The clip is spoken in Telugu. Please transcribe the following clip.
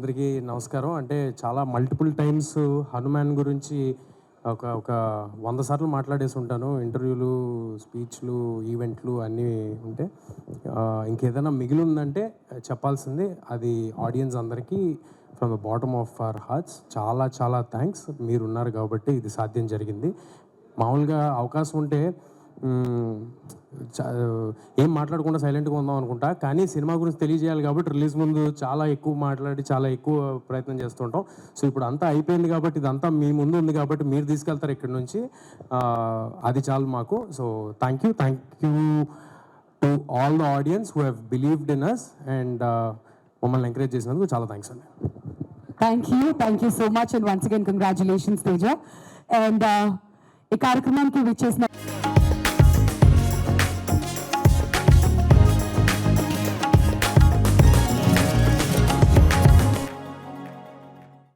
అందరికీ నమస్కారం. అంటే చాలా మల్టిపుల్ టైమ్స్ హనుమాన్ గురించి ఒక 100 సార్లు మాట్లాడేసి ఉంటాను. ఇంటర్వ్యూలు, స్పీచ్లు, ఈవెంట్లు అన్నీ ఉంటే. ఇంకేదైనా మిగిలి ఉందంటే చెప్పాల్సింది అది ఆడియన్స్ అందరికీ from the bottom of our hearts చాలా చాలా థ్యాంక్స్. మీరున్నారు కాబట్టి ఇది సాధ్యం జరిగింది. మామూలుగా అవకాశం ఉంటే ఏం మాట్లాడకుండా సైలెంట్గా ఉందాం అనుకుంటా, కానీ సినిమా గురించి తెలియజేయాలి కాబట్టి రిలీజ్ ముందు చాలా ఎక్కువ మాట్లాడి చాలా ఎక్కువ ప్రయత్నం చేస్తుంటాం. సో ఇప్పుడు అంతా అయిపోయింది కాబట్టి ఇదంతా మీ ముందు ఉంది కాబట్టి మీరు తీసుకెళ్తారు ఇక్కడ నుంచి, అది చాలు మాకు. So thank you to all the audience who have believed in us and మమ్మల్ని ఎంకరేజ్ చేసినందుకు చాలా థ్యాంక్స్ అండి. Thank you so much and once again congratulations Teja. And ఈ కార్యక్రమానికి విచ్చేసిన